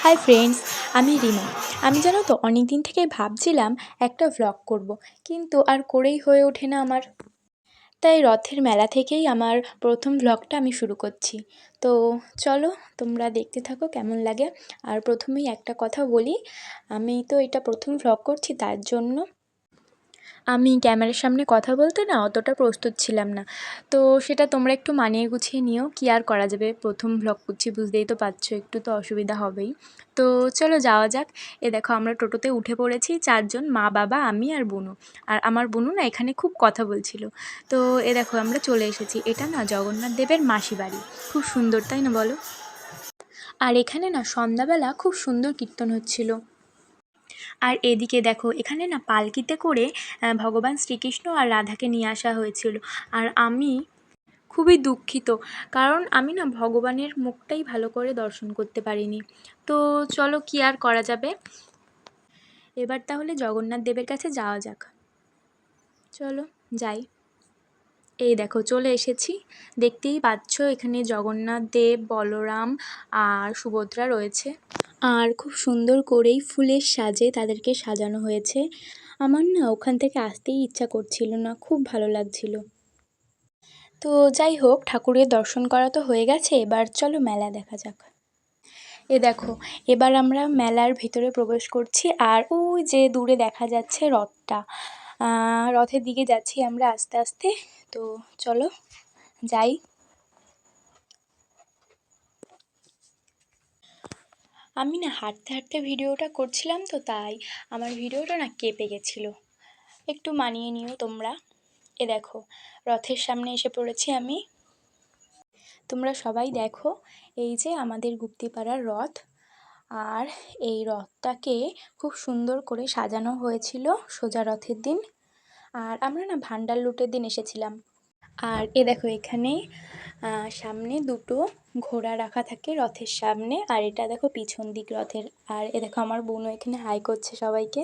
Hi friends, আমি রিমা। আমি জানো তো অনেক দিন থেকেই ভাবছিলাম একটা ভ্লগ করব, কিন্তু আর করেই হয়ে ওঠে না আমার। তাই রথের মেলা থেকেই আমার প্রথম ভ্লগটা আমি শুরু করছি। তো চলো তোমরা দেখতে থাকো কেমন লাগে। আর প্রথমেই একটা কথা বলি, আমি তো এটা প্রথম ভ্লগ করছি, তার জন্য আমি ক্যামেরার সামনে কথা বলতে না অতটা প্রস্তুত ছিলাম না। তো সেটা তোমরা একটু মানিয়ে গুছিয়ে নিও, কী আর করা যাবে, প্রথম ভ্লগ করছি বুঝতেই তো পারছো, একটু তো অসুবিধা হবেই। তো চলো যাওয়া যাক। এ দেখো আমরা টোটোতে উঠে পড়েছি, চারজন, মা বাবা আমি আর বুনু। আর আমার বুনু না এখানে খুব কথা বলছিল। তো এ দেখো আমরা চলে এসেছি, এটা না জগন্নাথ দেবের মাসি বাড়ি। খুব সুন্দর তাই না বলো? আর এখানে না সন্ধ্যাবেলা খুব সুন্দর কীর্তন হচ্ছিল। আর এদিকে দেখো এখানে না পালকিতে করে ভগবান শ্রীকৃষ্ণ আর রাধাকে নিয়ে আসা হয়েছিল। আর আমি খুবই দুঃখিত, কারণ আমি না ভগবানের মুখটাই ভালো করে দর্শন করতে পারিনি। তো চলো কি আর করা যাবে, এবার তাহলে জগন্নাথ দেবের কাছে যাওয়া যাক। চলো যাই। এই দেখো চলে এসেছি, দেখতেই পাচ্ছ এখানে জগন্নাথ দেব, বলরাম আর সুভদ্রা রয়েছে। আর খুব সুন্দর করেই ফুলের সাজে তাদেরকে সাজানো হয়েছে। আমার না ওখান থেকে আসতেই ইচ্ছা করছিল না, খুব ভালো লাগছিল। তো যাই হোক, ঠাকুরের দর্শন করা তো হয়ে গেছে, এবার চলো মেলা দেখা যাক। এ দেখো এবার আমরা মেলার ভিতরে প্রবেশ করছি, আর ওই যে দূরে দেখা যাচ্ছে রথটা, রথের দিকে যাচ্ছি আমরা আস্তে আস্তে। তো চলো যাই। আমি না হাঁটতে হাঁটতে ভিডিওটা করছিলাম, তো তাই আমার ভিডিওটা না কেঁপে গেছিলো, একটু মানিয়ে নিও তোমরা। এ দেখো রথের সামনে এসে পড়েছি আমি। তোমরা সবাই দেখো, এই যে আমাদের গুপ্তিপাড়ার রথ। আর এই রথটাকে খুব সুন্দর করে সাজানো হয়েছিল সোজা রথের দিন। আর আমরা না ভান্ডার লুটের দিন এসেছিলাম। আর এ দেখো এখানে সামনে দুটো ঘোড়া রাখা থাকে রথের সামনে, আর এটা দেখো পিছন দিক রথের। আর এ দেখো আমার বোনও এখানে হাই করছে সবাইকে।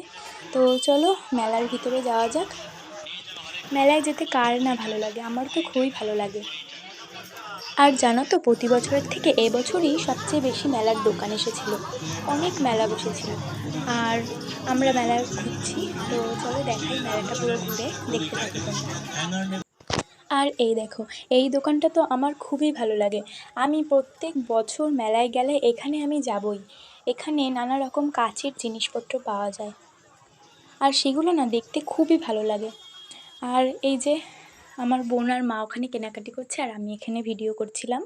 তো চলো মেলার ভিতরে যাওয়া যাক। মেলায় যেতে কার না ভালো লাগে, আমার তো খুবই ভালো লাগে। আর জানো তো প্রতি বছরের থেকে এবছরই সবচেয়ে বেশি মেলার দোকান এসেছিল, অনেক মেলা বসেছিল। আর আমরা মেলা ঘুরছি, তো চলো দেখাই মেলাটা পুরো ঘুরে, দেখতে থাকো তোমরা। আর এই দেখো এই দোকানটা তো আমার খুবই ভালো লাগে, আমি প্রত্যেক বছর মেলায় গেলে এখানে আমি যাবই। এখানে নানা রকম কাচের জিনিসপত্র পাওয়া যায়, আর সেগুলো না দেখতে খুবই ভালো লাগে। আর এই যে আমার বোন আর মা ওখানে কেনাকাটি করছে, আর আমি এখানে ভিডিও করছিলাম।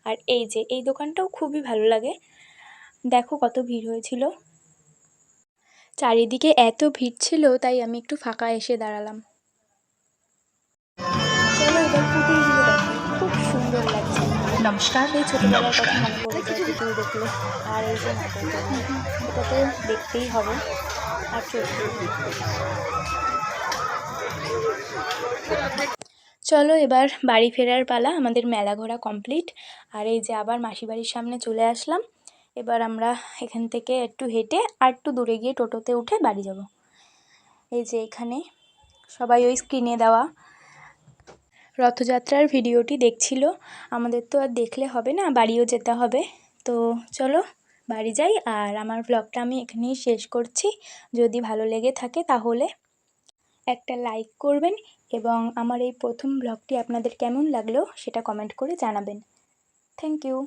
আর এই যে এই দোকানটাও খুবই ভালো লাগে, দেখো কত ভিড় হয়েছিল, চারিদিকে এত ভিড় ছিল, তাই আমি একটু ফাঁকা এসে দাঁড়ালাম। চলো এবার পুতুলগুলো দেখো, খুব সুন্দর লাগছে। নমস্কার। সেই ছোটোবেলার কথা মনে পড়ে যায় পুতুল দেখলে। আর এই যে নাগরদোলনা, এটা তো দেখতেই হবে, আর চড়তেও। চলো এবার বাড়ি ফেরার পালা, আমাদের মেলা ঘোরা কমপ্লিট। আর এই যে আবার মাসি বাড়ির সামনে চলে আসলাম। এবার আমরা এখান থেকে একটু হেঁটে আর একটু দূরে গিয়ে টোটোতে উঠে বাড়ি যাব। এই যে এখানে সবাই ওই স্ক্রিনে দেওয়া রথযাত্রার ভিডিওটি দেখছিল, আমাদের তো আর দেখলে হবে না, বাড়িও যেতে হবে। তো চলো বাড়ি যাই, আর আমার ব্লগটা আমি এখানেই শেষ করছি। যদি ভালো লেগে থাকে তাহলে একটা লাইক করবেন, এবং আমার এই প্রথম ব্লগটি আপনাদের কেমন লাগলো সেটা কমেন্ট করে জানাবেন। Thank you.